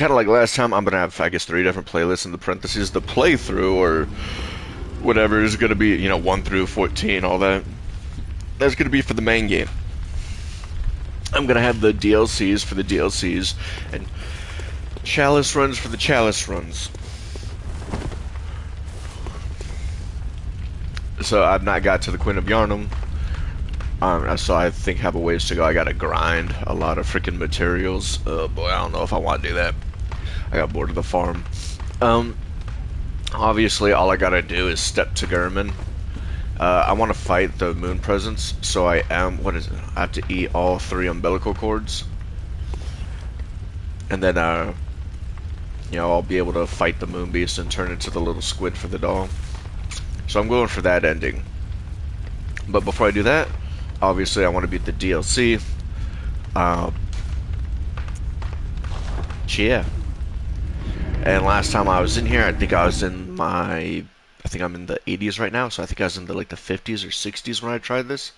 kind of like last time, I'm gonna have, I guess, 3 different playlists in the parentheses. The playthrough or whatever is gonna be, 1 through 14, all that. That's gonna be for the main game. I'm gonna have the DLCs for the DLCs and Chalice runs for the Chalice runs. So I've not got to the Queen of Yarnum. So I think have a ways to go. I gotta grind a lot of freaking materials. Oh boy, I don't know if I want to do that. I got bored of the farm. Obviously, all I gotta do is step to Gurman. I want to fight the moon presence, so I am. What is it? I have to eat all 3 umbilical cords, and then I'll be able to fight the moon beast and turn into the little squid for the doll. So I'm going for that ending. But before I do that, obviously I want to beat the DLC. Yeah. And last time I was in here, I think I was in I think I'm in the 80s right now, so I think I was in the 50s or 60s when I tried this.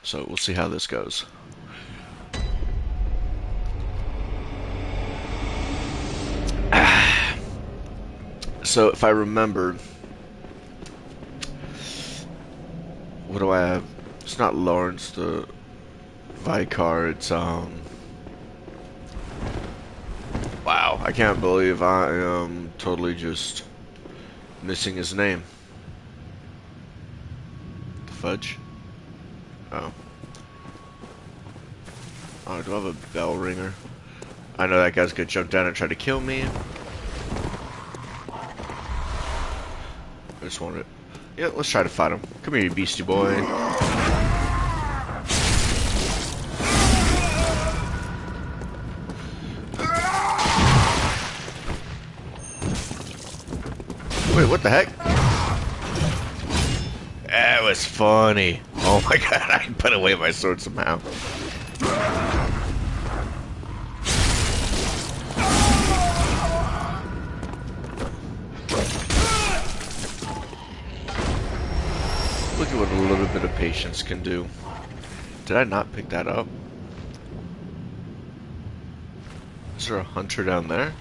So we'll see how this goes. So if I remember, what do I have? It's not Lawrence the Vicar, it's wow, I can't believe I am totally just missing his name. The fudge? Oh. Oh, do I have a bell ringer? I know that guy's gonna jump down and try to kill me. I just want it. Yeah, let's try to fight him. Come here, you beastie boy. Wait, what the heck? That was funny. Oh my god, I put away my sword somehow. Look at what a little bit of patience can do. Did I not pick that up? Is there a hunter down there?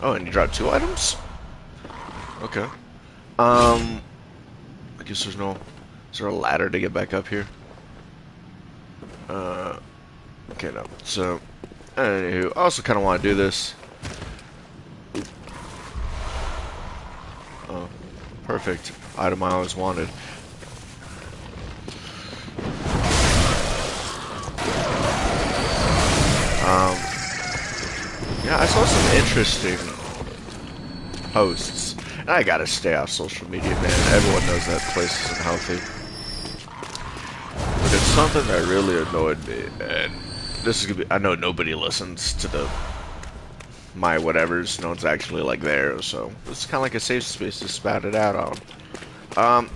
Oh, and you dropped 2 items? Okay. I guess there's no... Is there a ladder to get back up here? Okay, no. So, anywho, I also kind of want to do this. Oh, perfect. Item I always wanted. Yeah, I saw some interesting posts. And I gotta stay off social media, man. Everyone knows that place isn't healthy. But it's something that really annoyed me. And this is gonna be... I know nobody listens to my whatevers. No one's actually, there. So, it's kind of like a safe space to spat it out on.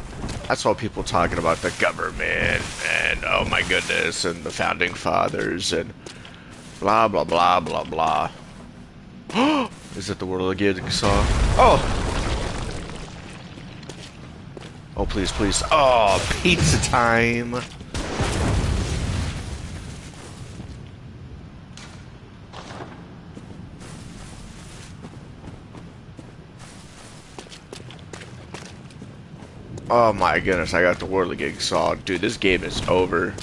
I saw people talking about the government. And, oh my goodness. And the founding fathers. And blah, blah, blah, blah, blah. Is it the world of Jigsaw? Oh! Oh, please, please. Oh, pizza time! Oh my goodness, I got the world of Jigsaw. Dude, this game is over.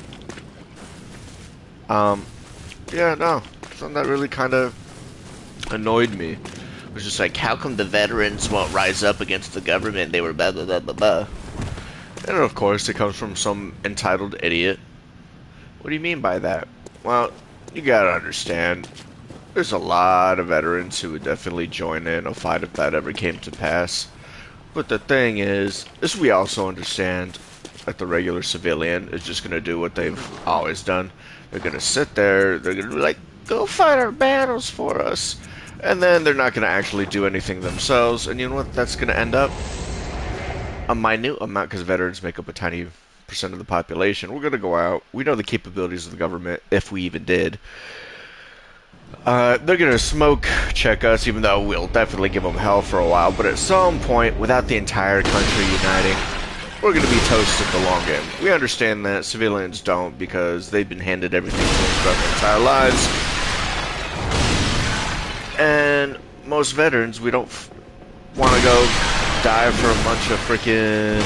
Yeah, no. Something that really kind of annoyed me. It was just like, how come the veterans won't rise up against the government? They were blah blah blah blah blah. And of course it comes from some entitled idiot. What do you mean by that? Well, you gotta understand, there's a lot of veterans who would definitely join in a fight if that ever came to pass. But the thing is we also understand that the regular civilian is just gonna do what they've always done. They're gonna sit there, they're gonna be like, go fight our battles for us. And then they're not going to actually do anything themselves. And you know what that's going to end up? A minute amount, because veterans make up a tiny percent of the population. We're going to go out. We know the capabilities of the government, if we even did. They're going to smoke check us, even though we'll definitely give them hell for a while. But at some point, without the entire country uniting, we're going to be toast in the long game. We understand that civilians don't because they've been handed everything throughout their entire lives. And most veterans, we don't want to go die for a bunch of freaking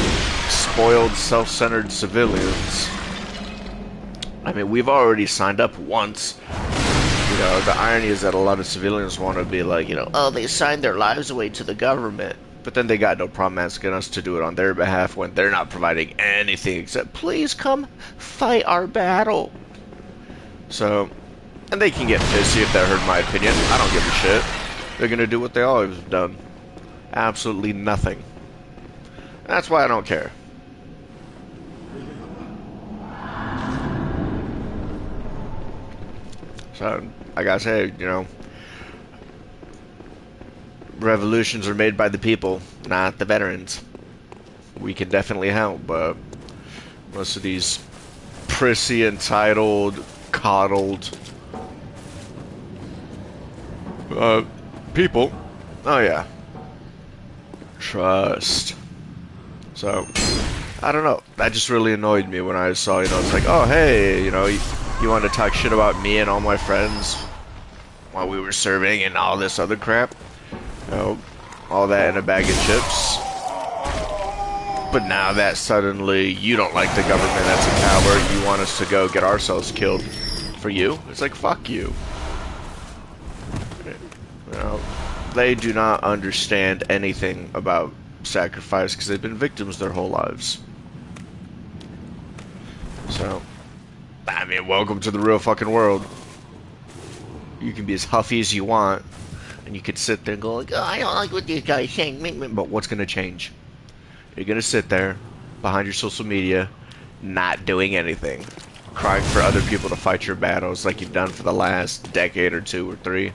spoiled, self-centered civilians. I mean, we've already signed up once. You know, the irony is that a lot of civilians want to be like, you know, oh, they signed their lives away to the government. But then they got no problem asking us to do it on their behalf when they're not providing anything except, please come fight our battle. So, and they can get pissy if that hurt my opinion. I don't give a shit. They're going to do what they always have done. Absolutely nothing. That's why I don't care. So, like I say, you know, revolutions are made by the people, not the veterans. We can definitely help, but most of these prissy, entitled, coddled people, oh yeah, trust. So, I don't know. That just really annoyed me when I saw, you know, it's like, oh, hey, you know, you want to talk shit about me and all my friends while we were serving and all this other crap. You know, all that in a bag of chips. But now that suddenly you don't like the government, that's a coward, you want us to go get ourselves killed for you? It's like, fuck you. You know, they do not understand anything about sacrifice because they've been victims their whole lives. So, I mean, welcome to the real fucking world. You can be as huffy as you want, and you could sit there and go like, oh, I don't like what these guys saying, but what's gonna change? You're gonna sit there behind your social media, not doing anything, crying for other people to fight your battles like you've done for the last decade or 2 or 3.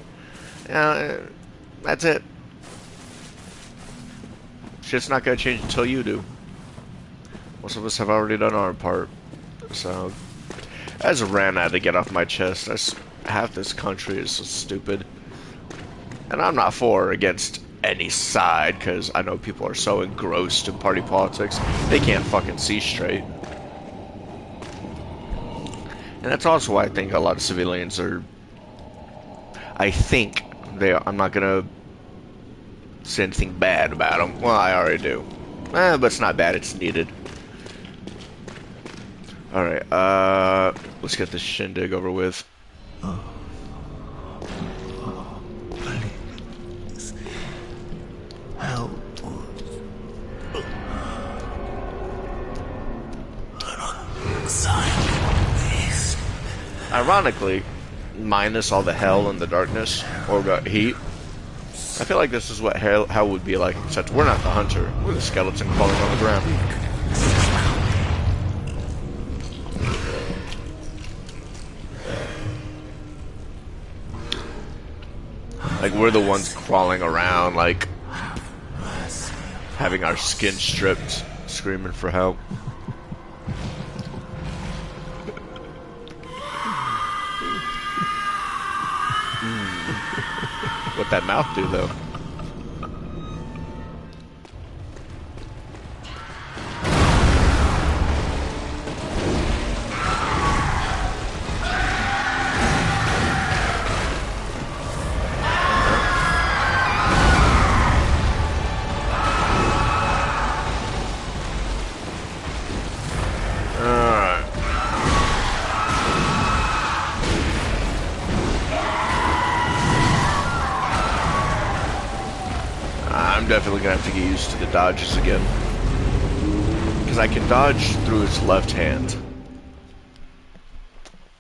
That's it. Shit's not gonna change until you do. Most of us have already done our part. So, as a rant, I had to get off my chest. Half this country is so stupid. And I'm not for or against any side, because I know people are so engrossed in party politics, they can't fucking see straight. And that's also why I think a lot of civilians are... I'm not gonna say anything bad about them. Well, I already do. But it's not bad, it's needed. Alright, let's get this shindig over with. Please. Help us. Ironically, minus all the hell and the darkness, or the heat, I feel like this is what hell would be like, except we're not the hunter. We're the skeleton crawling on the ground. Like, we're the ones crawling around, like, having our skin stripped, screaming for help. What that mouth do, though? Definitely gonna have to get used to the dodges again, because I can dodge through his left hand.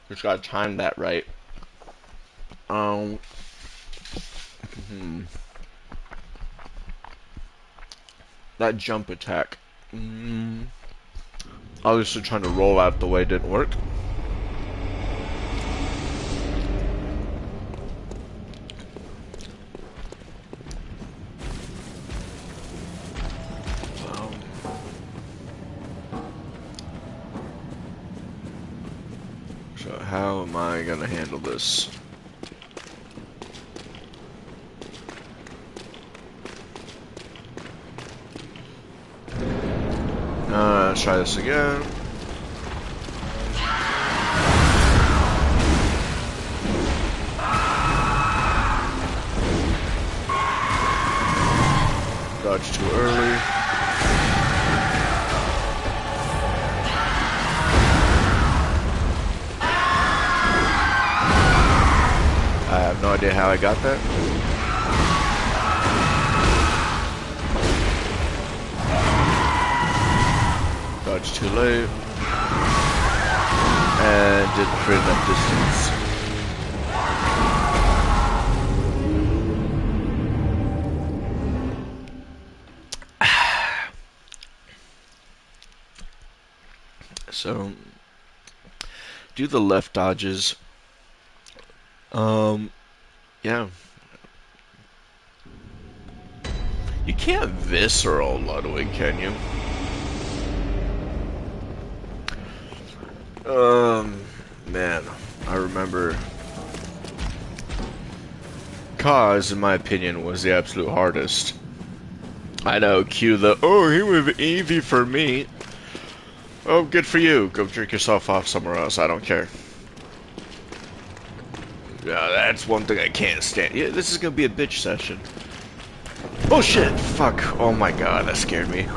Just gotta time that right. That jump attack. Obviously, trying to roll out the way didn't work. So how am I gonna handle this? Let's try this again. Dodge too early. I have no idea how I got that. Dodge too late. And didn't create enough distance. So, do the left dodges. Yeah. You can't visceral Ludwig, can you? Man, I remember Cause, in my opinion, was the absolute hardest. I know, cue the, oh, he was easy for me. Oh, good for you. Go drink yourself off somewhere else. I don't care. Yeah, that's one thing I can't stand. Yeah, this is gonna be a bitch session. Oh shit! Fuck! Oh my god, that scared me.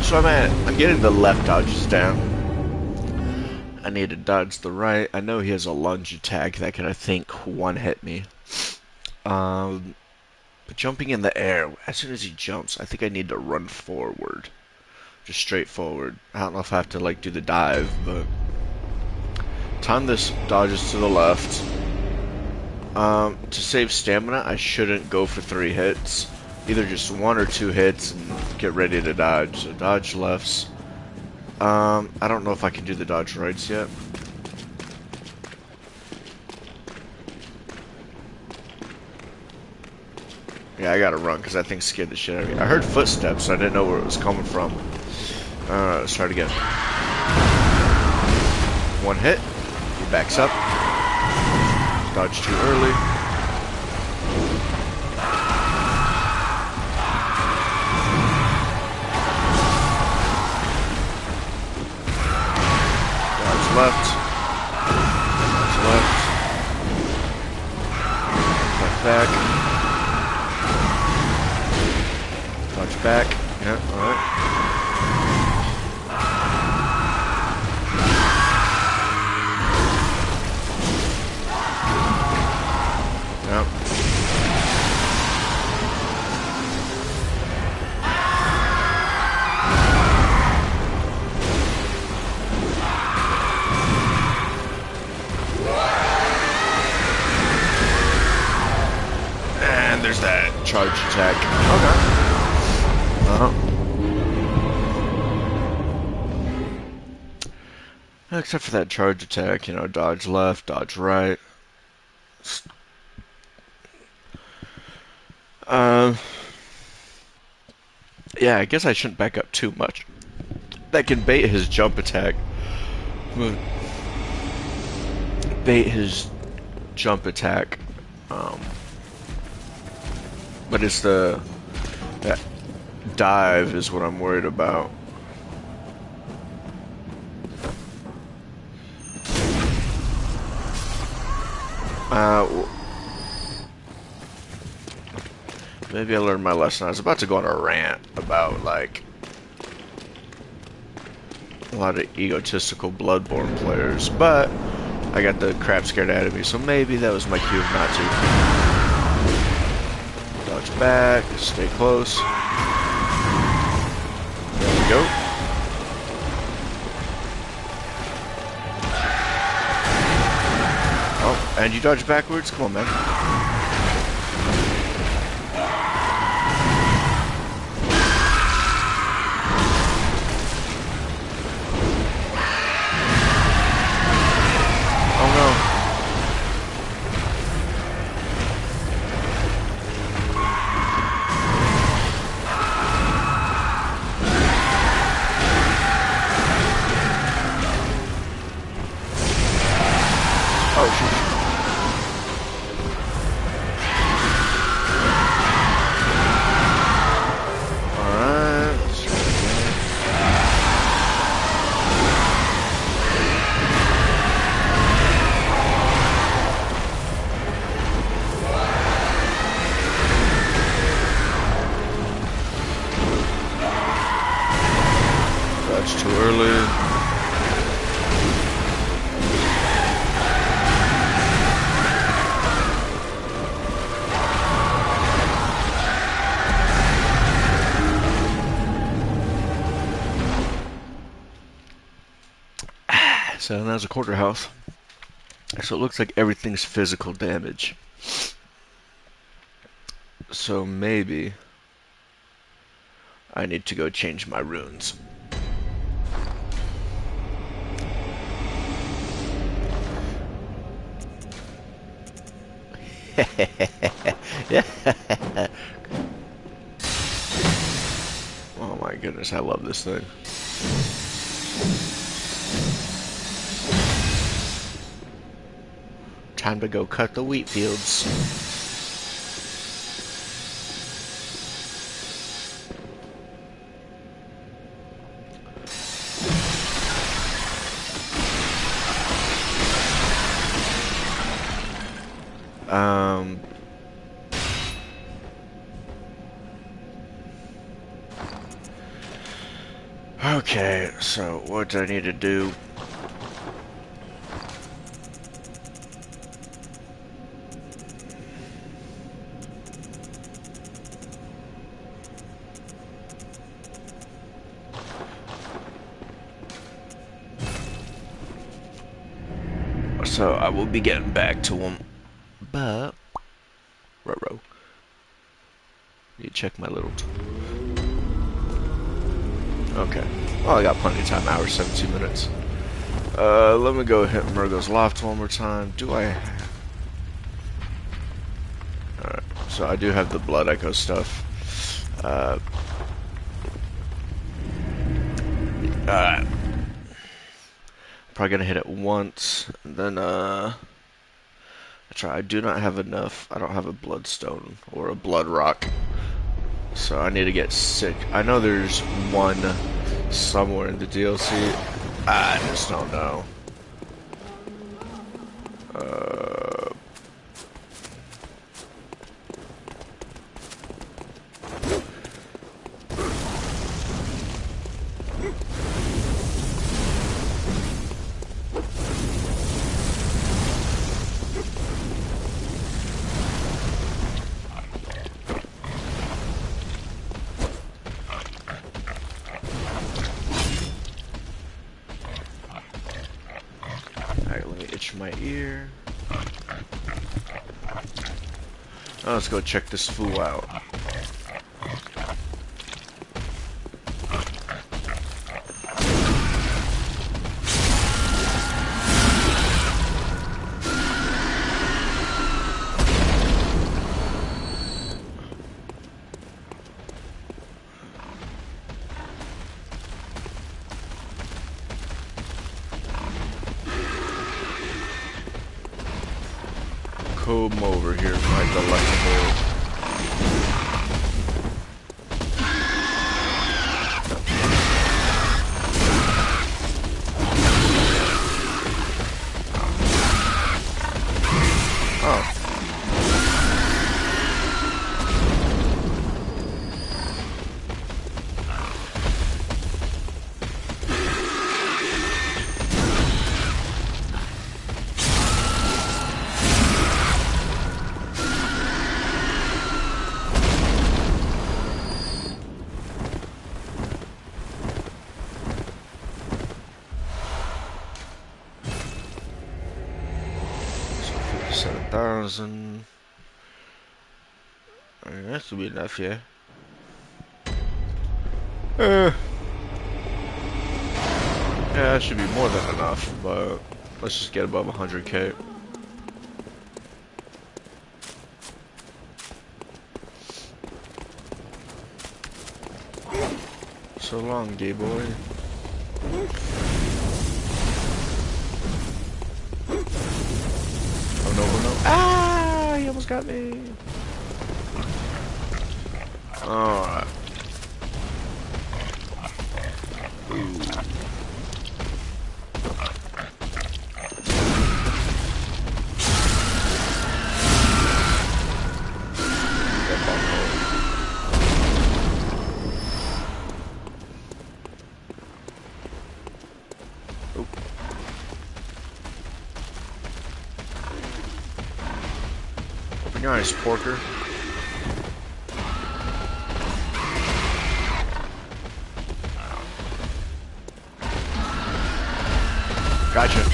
So I'm getting the left dodges down. I need to dodge the right. I know he has a lunge attack that can, I think, one-hit me. But jumping in the air, as soon as he jumps, I think I need to run forward. Just straight forward. I don't know if I have to, like, do the dive, but... Time this dodges to the left. To save stamina, I shouldn't go for 3 hits. Either just 1 or 2 hits and get ready to dodge. So dodge lefts. I don't know if I can do the dodge rights yet. Yeah, I gotta run because that thing scared the shit out of me. I heard footsteps, so I didn't know where it was coming from. Alright, let's try it again. 1 hit. He backs up. Dodge too early. Left. That's left. Dodge back. Dodge back. Yeah, alright. Yep. There's that charge attack. Okay. Except for that charge attack, you know, dodge left, dodge right. Yeah, I guess I shouldn't back up too much. That can bait his jump attack. Bait his jump attack. But it's that dive is what I'm worried about. Maybe I learned my lesson. I was about to go on a rant about, like, a lot of egotistical Bloodborne players, but I got the crap scared out of me, so maybe that was my cue not to. Dodge back, stay close. There we go. And you dodge backwards? Come on, man. That's too early. So that's a quarter house. So it looks like everything's physical damage. So maybe I need to go change my runes. Oh my goodness, I love this thing. Time to go cut the wheat fields. Okay, so what do I need to do? So I will be getting back to him, but ruh-roh. Need to check my little. Okay. Well, I got plenty of time. Hour 17 minutes. Let me go hit Murgo's Loft one more time. Do I? Alright. So I do have the Blood Echo stuff. Probably gonna hit it once, and then I do not have enough. I don't have a Bloodstone or a Blood Rock, so I need to get sick. I know there's one somewhere in the DLC. I just don't know. My ear. Oh, let's go check this fool out. Come over here, my delectable. Oh. 10,000. That should be enough, yeah. Yeah, that should be more than enough, but let's just get above 100K. So long, gay boy. Oh no, oh no. Ah, he almost got me. Alright. Open your eyes, porker. Gotcha.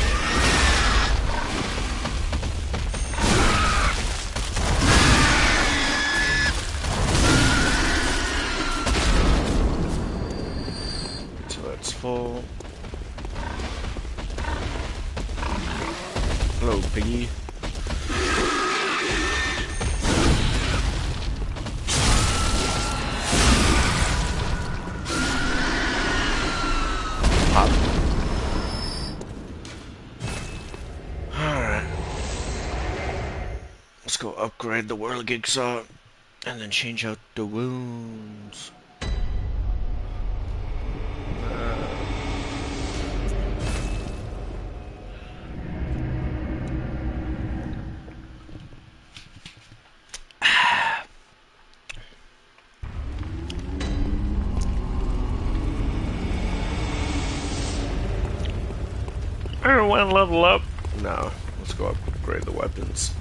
So that's full. Hello, piggy. Pop. Alright. Let's go upgrade the whirligig saw and then change out the wounds. I don't want to level up. No, let's go upgrade the weapons.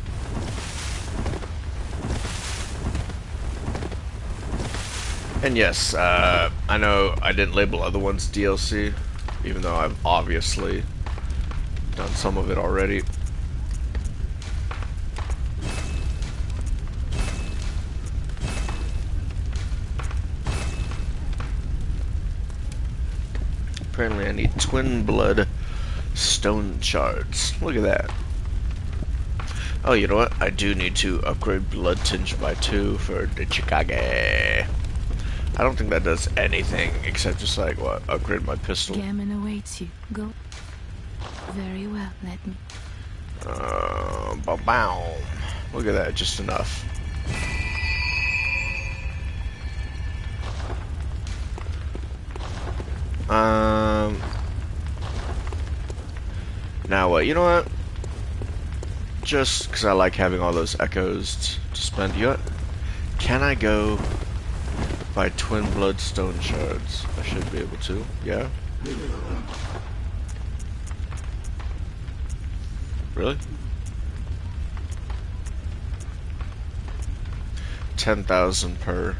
And yes, I know I didn't label other ones DLC, even though I've obviously done some of it already. Apparently I need twin blood stone shards. Look at that. Oh, you know what? I do need to upgrade blood tinge by 2 for the Chikage. I don't think that does anything except just like what? Upgrade my pistol. Gammon awaits you. Go. Very well, let me. Ba-bow. Look at that, just enough. Now what? You know what? Just because I like having all those echoes to spend. You know what? Can I go by twin bloodstone shards? I should be able to. Yeah. Really? 10,000 per.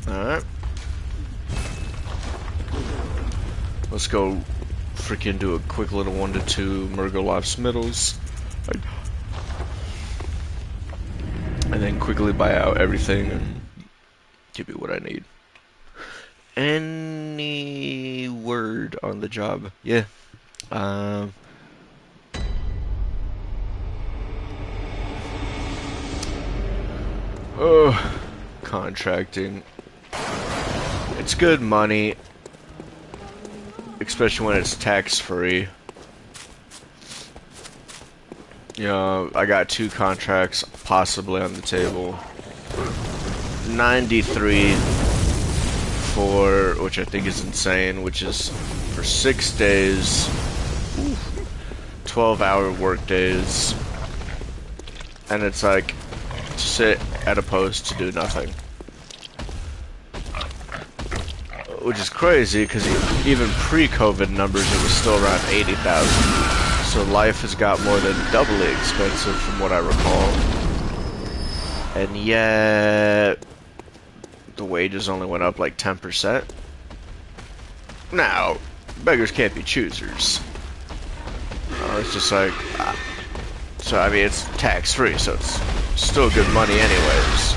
Alright. Let's go freaking do a quick little 1 to 2 Murgolof's middles. And then quickly buy out everything and give me what I need. Any word on the job? Yeah. Oh, contracting. It's good money, especially when it's tax-free. You know, I got 2 contracts possibly on the table. 93 for, which I think is insane, which is for 6 days, 12-hour work days, and it's like to sit at a post to do nothing. Which is crazy, because even pre-COVID numbers, it was still around 80,000. So life has got more than doubly expensive from what I recall. And yet, the wages only went up like 10%. Now, beggars can't be choosers. It's just like, so I mean, it's tax-free, so it's still good money anyways.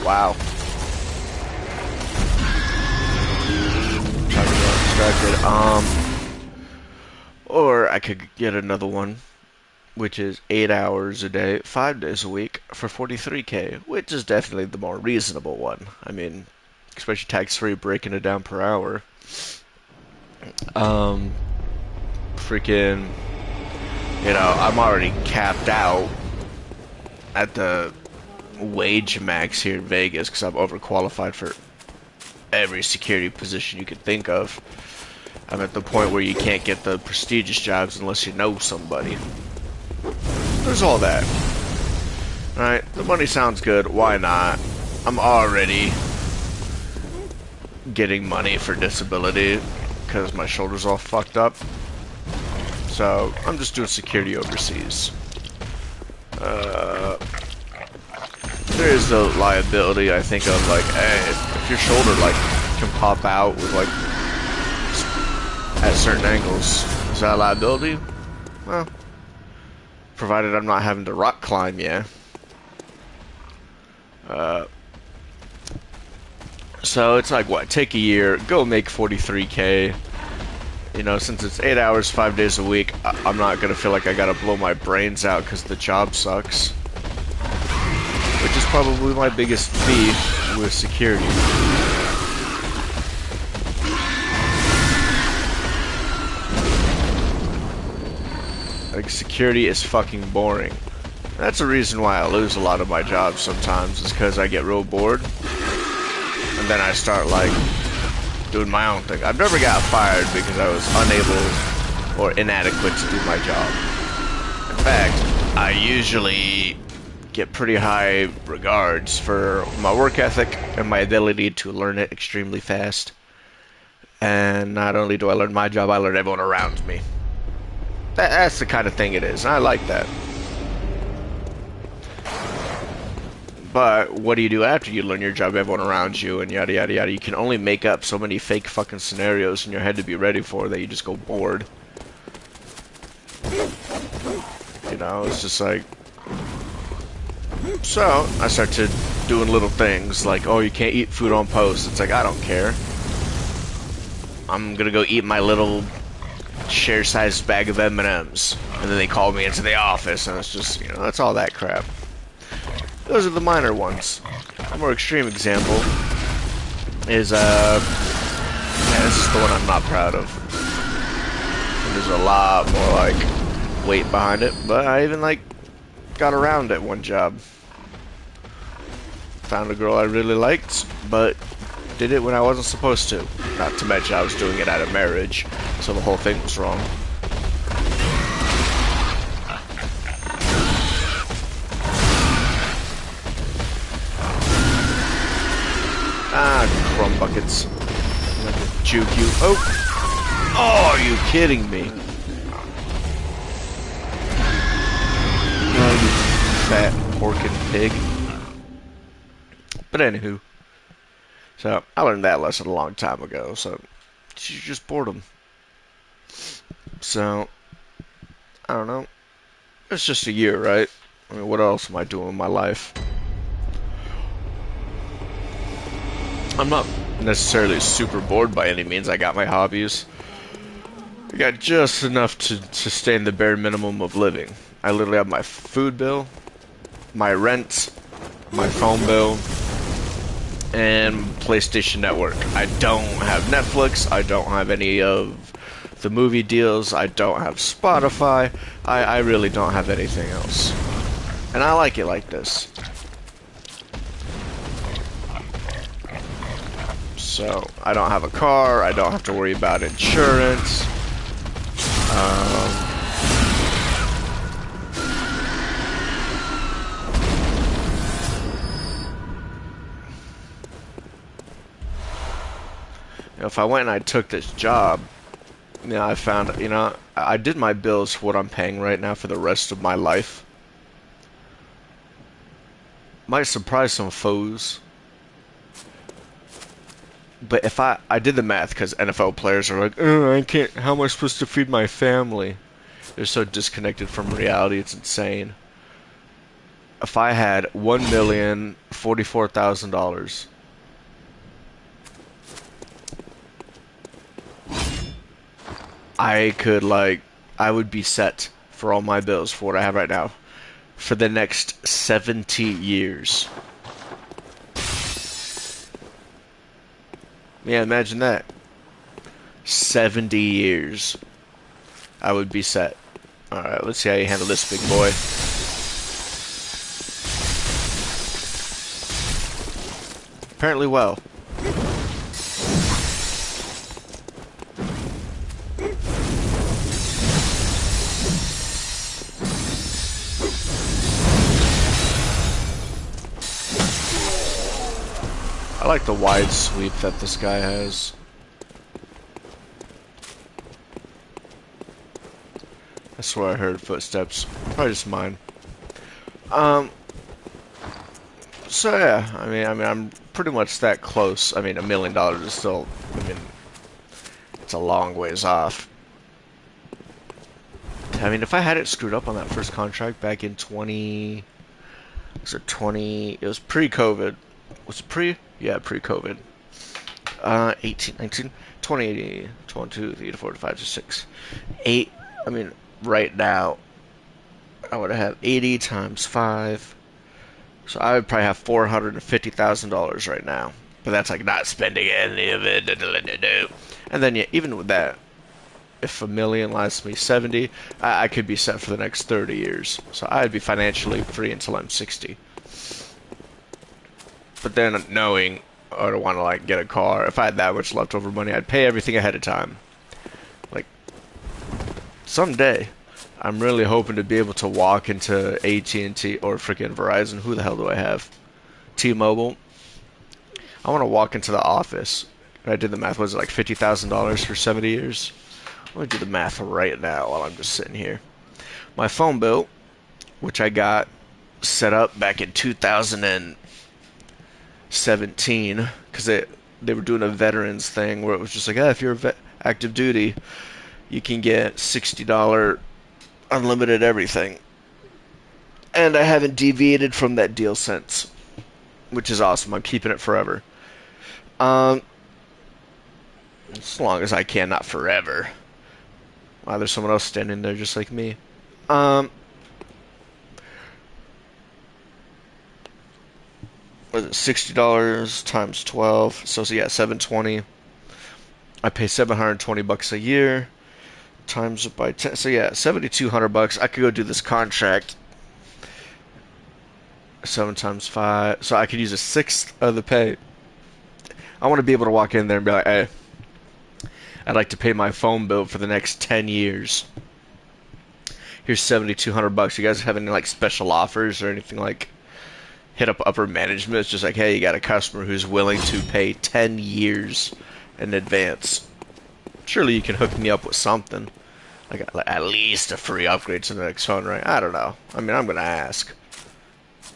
Wow. Trying to get distracted. Or I could get another one, which is 8 hours a day, 5 days a week for 43K, which is definitely the more reasonable one. I mean, especially tax-free, breaking it down per hour. Freaking, I'm already capped out at the wage max here in Vegas because I'm overqualified for every security position you could think of. I'm at the point where you can't get the prestigious jobs unless you know somebody. There's all that. Alright, the money sounds good. Why not? I'm already getting money for disability because my shoulder's all fucked up. So, I'm just doing security overseas. There is the liability, I think, of like, hey, if your shoulder like can pop out with like at certain angles, is that a liability? Well, provided I'm not having to rock climb, yeah. So it's like, what, take a year, go make 43K. Since it's 8 hours, 5 days a week, I'm not gonna feel like I gotta blow my brains out because the job sucks. Which is probably my biggest beef with security. Like, security is fucking boring. That's the reason why I lose a lot of my jobs sometimes, is because I get real bored. And then I start, like, doing my own thing. I've never got fired because I was unable or inadequate to do my job. In fact, I usually get pretty high regards for my work ethic and my ability to learn it extremely fast. And not only do I learn my job, I learn everyone around me. That's the kind of thing it is, and I like that. But what do you do after you learn your job, everyone around you, and yada yada yada? You can only make up so many fake fucking scenarios in your head to be ready for that you just go bored. It's just like... So, I started doing little things like, oh, you can't eat food on post. It's like, I don't care. I'm gonna go eat my little share-sized bag of M&Ms. And then they call me into the office, and it's just, that's all that crap. Those are the minor ones. A more extreme example is, yeah, this is the one I'm not proud of. And there's a lot more, like, weight behind it, but I even, like, got around at one job. Found a girl I really liked, but did it when I wasn't supposed to. Not to mention I was doing it out of marriage, so the whole thing was wrong. Ah, crumb buckets. I'm gonna juke you. Oh, are you kidding me? Oh, you fat porkin' pig. But anywho, so I learned that lesson a long time ago. So she's just boredom. So I don't know. It's just a year, right? I mean, what else am I doing in my life? I'm not necessarily super bored by any means. I got my hobbies. I got just enough to sustain the bare minimum of living. I literally have my food bill, my rent, my phone bill, and PlayStation Network. I don't have Netflix. I don't have any of the movie deals. I don't have Spotify. I really don't have anything else. And I like it like this. So, I don't have a car, I don't have to worry about insurance. If I went and I took this job, I found, I did my bills for what I'm paying right now for the rest of my life. might surprise some foes. But if I did the math, because NFL players are like, oh, I can't, how am I supposed to feed my family? They're so disconnected from reality, it's insane. If I had $1,044,000, I could like, I would be set for all my bills for what I have right now for the next 70 years. Yeah, imagine that. 70 years. I would be set. Alright, let's see how you handle this big boy. Apparently well. I like the wide sweep that this guy has. I swear I heard footsteps. Probably just mine. So yeah, I mean, I'm pretty much that close. I mean, $1 million is still, I mean, it's a long ways off. I mean, if I had it screwed up on that first contract back in 20, was it 20? It was pre-COVID. Was it pre? Yeah, pre-COVID. 18, 19, 20, 22, 3, 4, 5, 6, 8. I mean, right now, I would have 80 times 5. So I would probably have $450,000 right now. But that's like not spending any of it. And then, yeah, even with that, if $1 million lasts me 70, I could be set for the next 30 years. So I'd be financially free until I'm 60. But then knowing I don't want to like get a car, if I had that much leftover money, I'd pay everything ahead of time. Like someday, I'm really hoping to be able to walk into AT&T or freaking Verizon. Who the hell do I have? T-Mobile. I want to walk into the office. I did the math. Was it like $50,000 for 70 years? Let me do the math right now while I'm just sitting here. My phone bill, which I got set up back in 2017, because they were doing a veterans thing where it was just like, if you're active duty, you can get $60 unlimited everything. And I haven't deviated from that deal since, which is awesome. I'm keeping it forever. As long as I can, not forever. Wow, there's someone else standing there just like me. Was it $60 times 12? So yeah, 720. I pay $720 a year times it by 10. So yeah, $7,200. I could go do this contract. 7 times 5. So I could use a sixth of the pay. I want to be able to walk in there and be like, hey, I'd like to pay my phone bill for the next 10 years. Here's $7,200. You guys have any like special offers or anything like? Hit up upper management. It's just like, hey, you got a customer who's willing to pay 10 years in advance. Surely you can hook me up with something. Like at least a free upgrade to the next phone, right? I don't know. I mean, I'm going to ask.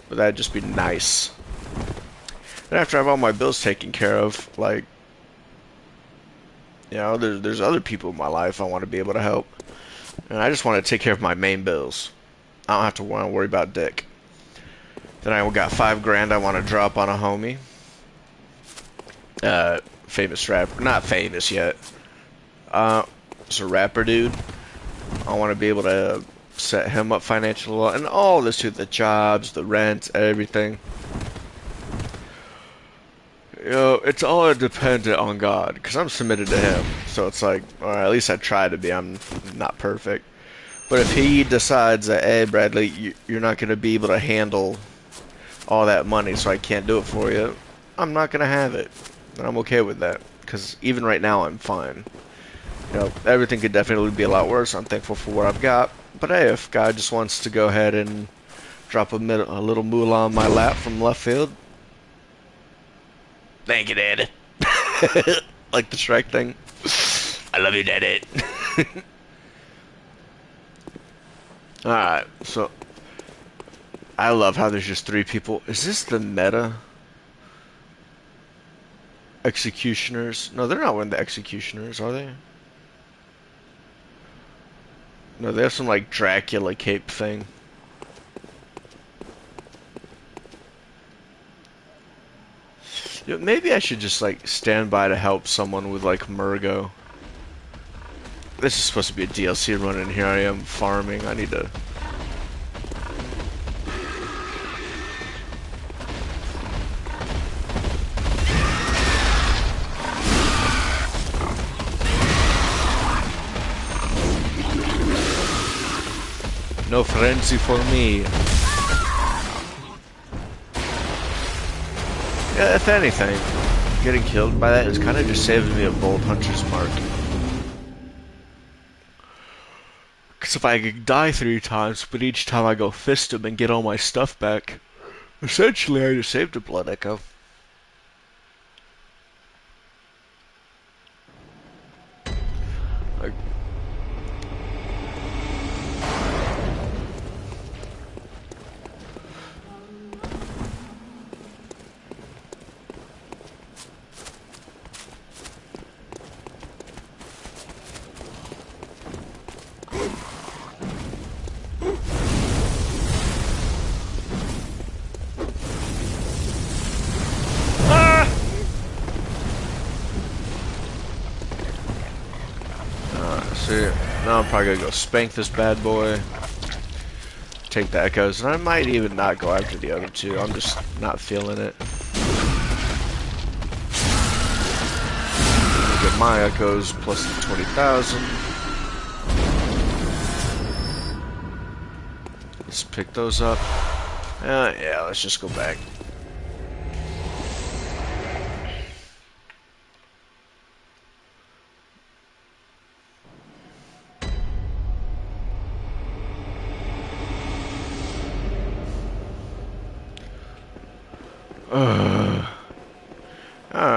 But that'd just be nice. Then after I have all my bills taken care of, like, you know, there's other people in my life I want to be able to help. And I just want to take care of my main bills. I don't have to worry about dick. Then I got $5,000 I want to drop on a homie. Famous rapper. Not famous yet. It's a rapper dude. I want to be able to set him up financially well. And all this too. The jobs, the rent, everything. You know, it's all dependent on God. Because I'm submitted to him. So it's like, or at least I try to be. I'm not perfect. But if he decides that, hey, Bradley, you're not going to be able to handle all that money, so I can't do it for you, I'm not gonna have it, and I'm okay with that, because even right now I'm fine. You know, everything could definitely be a lot worse. I'm thankful for what I've got, but hey, if God just wants to go ahead and drop a little moolah on my lap from left field, thank you, Dad. Like the Shrek thing. I love you, Dad. Alright, so I love how there's just three people. Is this the meta? Executioners? No, they're not one of the executioners, are they? No, they have some like Dracula cape thing. You know, maybe I should just like stand by to help someone with like Murgo. This is supposed to be a DLC run, and here I am farming. I need to. No frenzy for me. Yeah, if anything, getting killed by that is kind of just saving me a bold hunter's mark. Because if I could die 3 times, but each time I go fist him and get all my stuff back, essentially I just saved a blood echo. Like, see, now I'm probably gonna go spank this bad boy. Take the echoes, and I might even not go after the other two. I'm just not feeling it. Get my echoes plus the 20,000. Let's pick those up. Yeah, let's just go back.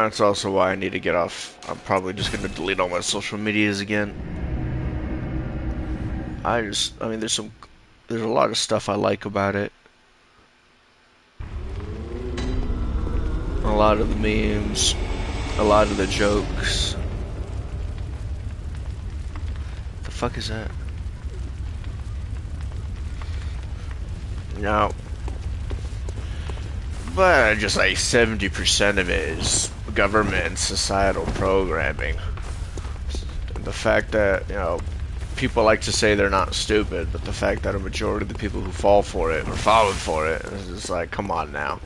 That's also why I need to get off. I'm probably just gonna delete all my social medias again. I mean, there's a lot of stuff I like about it. A lot of the memes, a lot of the jokes. The fuck is that? No. But just like 70% of it is government and societal programming. The fact that, you know, people like to say they're not stupid, but the fact that a majority of the people who fall for it or fallen for it is just like, come on now.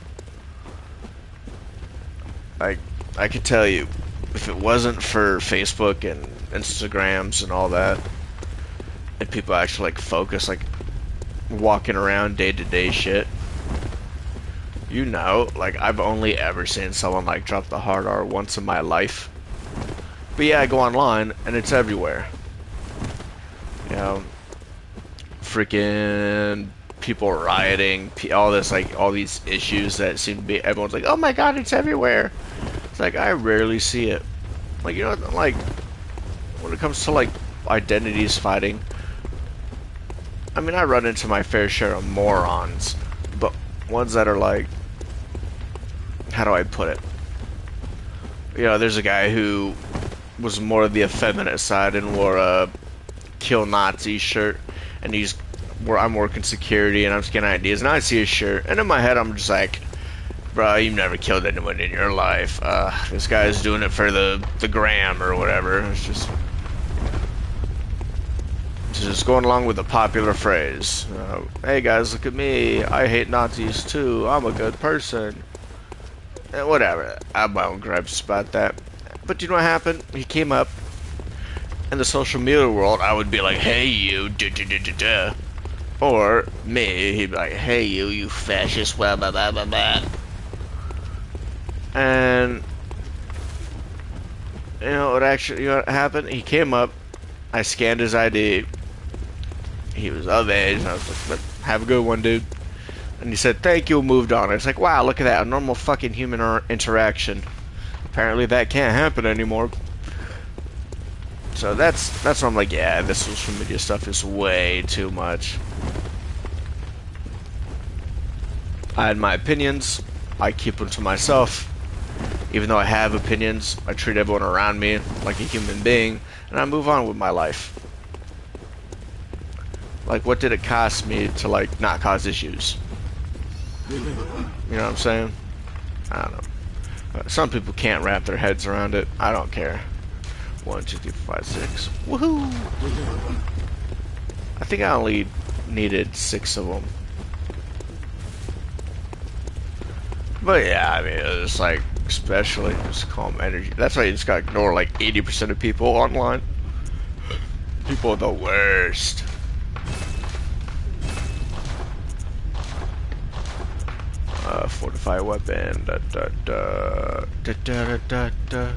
Like, I could tell you, if it wasn't for Facebook and Instagrams and all that, and people actually like focus, like walking around day-to-day shit, you know, like I've only ever seen someone like drop the hard R once in my life. But yeah, I go online and it's everywhere. You know, freaking people rioting, all this, like all these issues that seem to be, everyone's like, oh my god, it's everywhere. It's like, I rarely see it. Like, you know, like when it comes to like identities fighting, I mean, I run into my fair share of morons, but ones that are like, how do I put it? You know, there's a guy who was more of the effeminate side and wore a kill Nazi shirt, and he's where I'm working security and I'm scanning ideas, and I see his shirt, and in my head I'm just like, bro, you've never killed anyone in your life. This guy's doing it for the gram or whatever. It's just going along with the popular phrase. Hey guys, look at me. I hate Nazis too. I'm a good person. And whatever. I have my own gripes about that. But you know what happened? He came up in the social media world. I would be like, hey you, duh, duh, duh, duh, duh. Or me, he'd be like, hey you fascist, blah blah blah blah blah. And you know what what happened? He came up. I scanned his ID. He was of age, and I was like, but have a good one, dude. And he said, thank you, moved on. It's like, wow, look at that, a normal fucking human interaction. Apparently that can't happen anymore. So that's why I'm like, yeah, this social media stuff is way too much. I had my opinions. I keep them to myself. Even though I have opinions, I treat everyone around me like a human being, and I move on with my life. Like, what did it cost me to, like, not cause issues? You know what I'm saying? I don't know. Some people can't wrap their heads around it. I don't care. 1, 2, 3, 4, 5, 6. Woohoo! I think I only needed 6 of them. But yeah, I mean, it's like, especially just calm energy. That's why you just gotta ignore like 80% of people online. People are the worst. Fortified weapon. Da, da, da, da, da, da, da.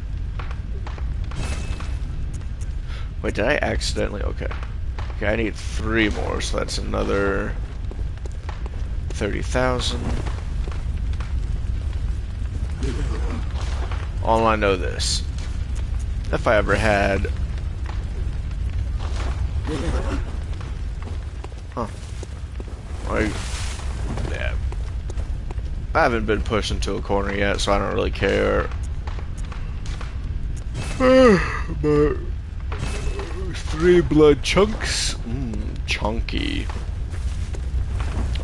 Wait, did I accidentally? Okay. Okay, I need 3 more, so that's another 30,000. All I know this. If I ever had... Huh. Like, yeah. I haven't been pushed into a corner yet, so I don't really care. But 3 blood chunks. Chunky.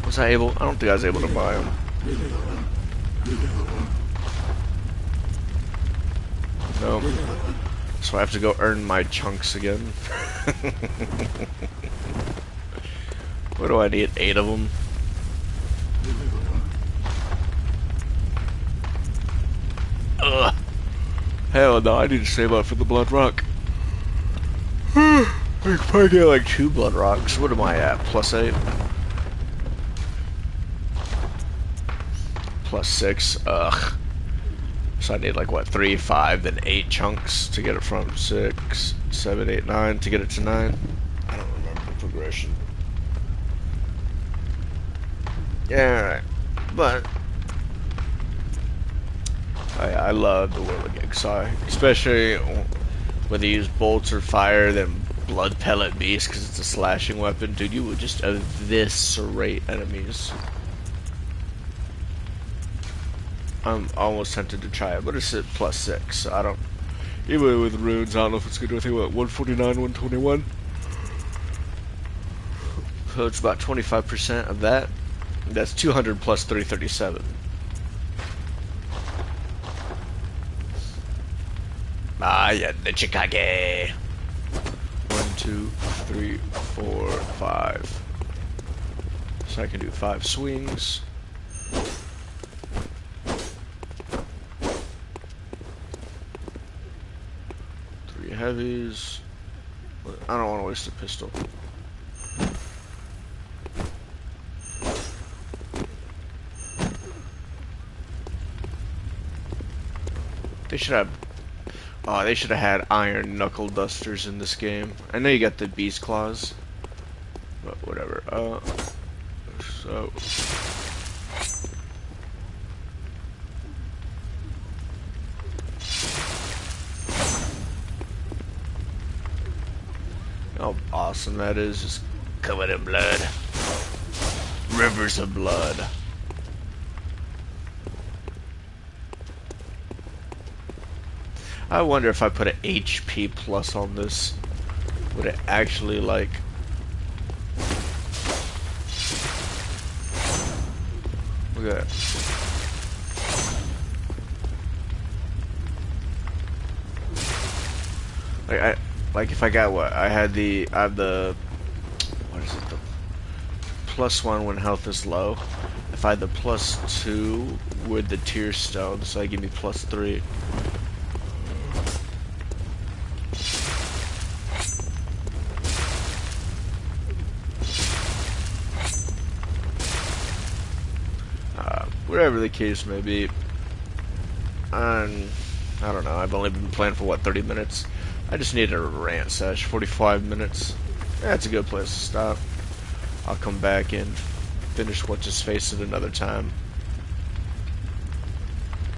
Was I able? I don't think I was able to buy them. No. So I have to go earn my chunks again. What do I need? 8 of them? Ugh. Hell no, I need to save up for the blood rock. I can probably get like 2 blood rocks. What am I at? +8? +6. Ugh. So I need like what, 3, 5, then 8 chunks to get it from 6, 7, 8, 9 to get it to 9. I don't remember the progression. Yeah, alright. But I love the Whirligig Saw, especially when they use bolts or fire, then blood pellet beast because it's a slashing weapon. Dude, you would just eviscerate enemies. I'm almost tempted to try it, but it's at +6, so I don't... Even with runes, I don't know if it's going to do anything. What, 149, 121? So it's about 25% of that. That's 200 plus 337. Ah, yeah, the Chikage. 1, 2, 3, 4, 5. So I can do 5 swings. 3 heavies. I don't want to waste a pistol. They should have... Oh, they should have had iron knuckle dusters in this game. I know you got the beast claws, but whatever. So... How awesome that is, just covered in blood. Rivers of blood. I wonder if I put an HP plus on this, would it actually like... Look at that. Like if I got what? I have the, what is it, the +1 when health is low. If I had the +2 with the tier stone, so that give me +3. Whatever the case may be, I don't know, I've only been playing for what, 30 minutes? I just need a rant sesh, 45 minutes. That's a good place to stop. I'll come back and finish What's His Face at another time.